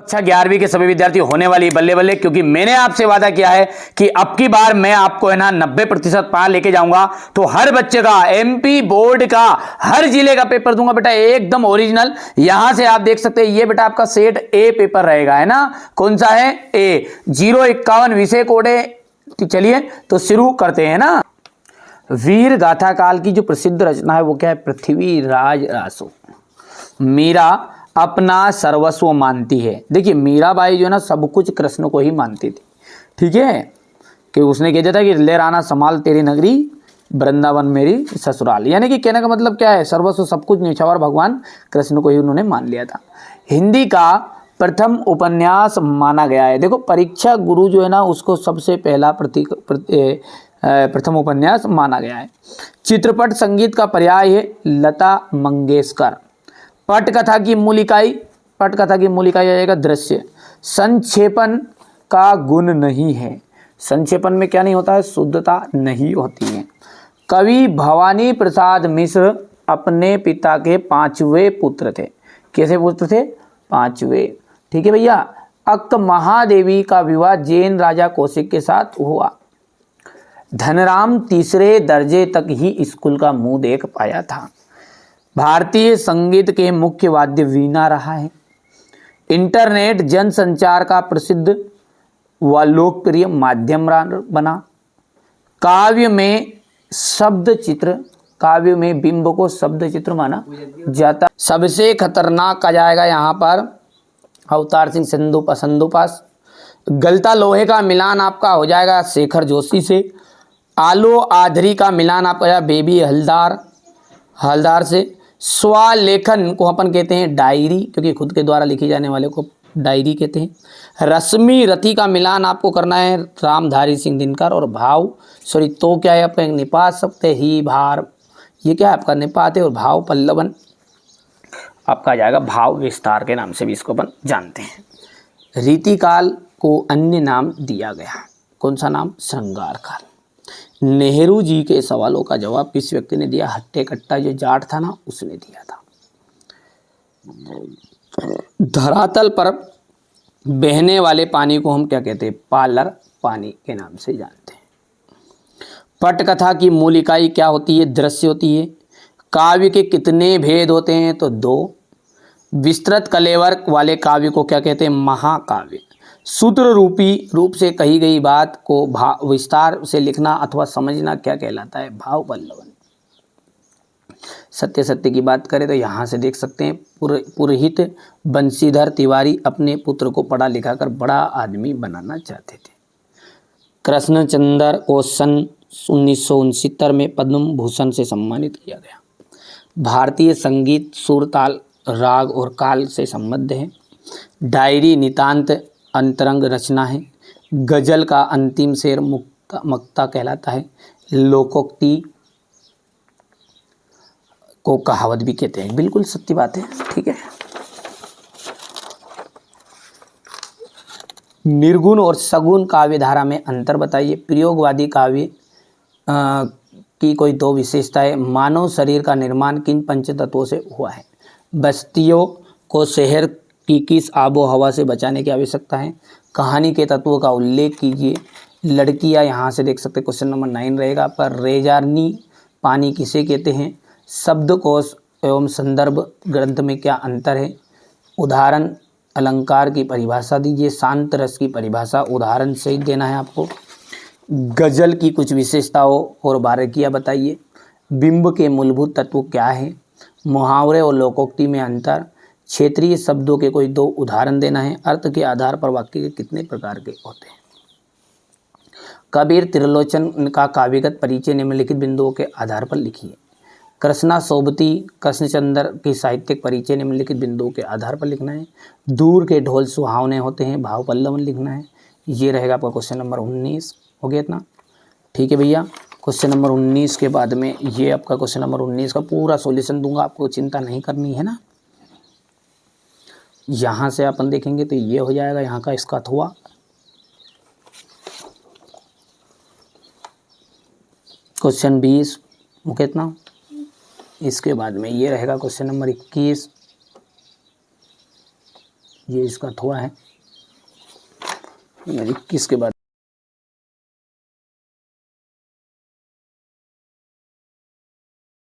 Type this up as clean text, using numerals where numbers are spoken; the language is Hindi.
अच्छा 11वीं के सभी विद्यार्थी होने वाली बल्ले बल्ले, क्योंकि मैंने आपसे वादा किया है कि अब की बार मैं आपको है ना 90% पार लेके जाऊंगा। तो हर बच्चे का एमपी बोर्ड का हर जिले का पेपर दूंगा बेटा, एकदम ओरिजिनल। यहां से आप देख सकते हैं ये बेटा आपका सेट ए पेपर रहेगा, है ना। कौन सा है? ए। 051 विषय कोड है। तो चलिए तो शुरू करते हैं ना। वीर गाथा काल की जो प्रसिद्ध रचना है वो क्या है? पृथ्वीराज रासो। मीरा अपना सर्वस्व मानती है। देखिए मीराबाई जो है ना सब कुछ कृष्ण को ही मानती थी, ठीक है। कि उसने कह दिया था कि ले राना संभाल तेरी नगरी, वृंदावन मेरी ससुराल। यानी कि कहने का मतलब क्या है? सर्वस्व सब कुछ न्यौछावर भगवान कृष्ण को ही उन्होंने मान लिया था। हिंदी का प्रथम उपन्यास माना गया है। देखो परीक्षा गुरु जो है ना उसको सबसे पहला प्रथम उपन्यास माना गया है। चित्रपट संगीत का पर्याय है लता मंगेशकर। पटकथा की मूल इकाई, पटकथा की मूल इकाई आएगा दृश्य। संक्षेपण का गुण नहीं है। संक्षेपण में क्या नहीं होता है? शुद्धता नहीं होती है। कवि भवानी प्रसाद मिश्र अपने पिता के 5वें पुत्र थे। कैसे पुत्र थे? 5वें, ठीक है भैया। अक्क महादेवी का विवाह जैन राजा कौशिक के साथ हुआ। धनराम तीसरे दर्जे तक ही स्कूल का मुंह देख पाया था। भारतीय संगीत के मुख्य वाद्य वीणा रहा है। इंटरनेट जनसंचार का प्रसिद्ध व लोकप्रिय माध्यम बना। काव्य में शब्द चित्र, काव्य में बिंब को शब्द चित्र माना जाता। सबसे खतरनाक आ जाएगा यहाँ पर अवतार सिंह संदूपास। गलता लोहे का मिलान आपका हो जाएगा शेखर जोशी से। आलो आधरी का मिलान आपका बेबी हलदार से। स्वलेखन को अपन कहते हैं डायरी, क्योंकि खुद के द्वारा लिखी जाने वाले को डायरी कहते हैं। रश्मि रति का मिलान आपको करना है रामधारी सिंह दिनकर। और भाव सॉरी तो क्या है? आप निपात सकते ही भार, ये क्या है आपका? निपात है। और भाव पल्लवन आपका आ जाएगा भाव विस्तार के नाम से भी इसको अपन जानते हैं। रीतिकाल को अन्य नाम दिया गया। कौन सा नाम? श्रृंगार काल। नेहरू जी के सवालों का जवाब किस व्यक्ति ने दिया? हट्टे कट्टा जो जाट था ना उसने दिया था। धरातल पर बहने वाले पानी को हम क्या कहते हैं? पालर पानी के नाम से जानते हैं। पटकथा की मूल इकाई क्या होती है? दृश्य होती है। काव्य के कितने भेद होते हैं? तो 2। विस्तृत कलेवर वाले काव्य को क्या कहते हैं? महाकाव्य। सूत्र रूपी रूप से कही गई बात को विस्तार से लिखना अथवा समझना क्या कहलाता है? भाव पल्लवन। सत्य सत्य की बात करें तो यहाँ से देख सकते हैं पुरोहित बंशीधर तिवारी अपने पुत्र को पढ़ा लिखा कर बड़ा आदमी बनाना चाहते थे। कृष्णचंद्र को सन 1969 में पद्म भूषण से सम्मानित किया गया। भारतीय संगीत सुर ताल राग और काल से संबद्ध है। डायरी नितांत अंतरंग रचना है। गजल का अंतिम शेर मुक्ता कहलाता है। लोकोक्ति को कहावत भी कहते हैं। बिल्कुल सत्य बात है, ठीक है। निर्गुण और सगुण काव्य धारा में अंतर बताइए। प्रयोगवादी काव्य की कोई 2 विशेषताएं। मानव शरीर का निर्माण किन पंच तत्वों से हुआ है? बस्तियों को शहर की किस आबो हवा से बचाने की आवश्यकता है? कहानी के तत्वों का उल्लेख कीजिए। लड़कियां यहाँ से देख सकते, क्वेश्चन नंबर 9 रहेगा। पर रेजारनी पानी किसे कहते हैं? शब्दकोश एवं संदर्भ ग्रंथ में क्या अंतर है? उदाहरण अलंकार की परिभाषा दीजिए। शांत रस की परिभाषा उदाहरण सहित देना है आपको। गजल की कुछ विशेषताओं और बारीकियां बताइए। बिंब के मूलभूत तत्व क्या है? मुहावरे और लोकोक्ति में अंतर। क्षेत्रीय शब्दों के कोई 2 उदाहरण देना है। अर्थ के आधार पर वाक्य के कितने प्रकार के होते हैं? कबीर त्रिलोचन का काव्यगत परिचय निम्नलिखित बिंदुओं के आधार पर लिखिए। कृष्णा सोबती कृष्णचंद्र की साहित्यिक परिचय निम्नलिखित बिंदुओं के आधार पर लिखना है। दूर के ढोल सुहावने होते हैं, भाव पल्लवन लिखना है। ये रहेगा आपका क्वेश्चन नंबर 19। हो गया इतना, ठीक है भैया। क्वेश्चन नंबर 19 के बाद में ये आपका क्वेश्चन नंबर 19 का पूरा सॉल्यूशन दूंगा, आपको चिंता नहीं करनी है ना। यहाँ से अपन देखेंगे तो ये हो जाएगा यहाँ का इसका अथवा। क्वेश्चन 20 हो गया इतना। इसके बाद में ये रहेगा क्वेश्चन नंबर 21, ये इसका थोड़ा है 21 के बाद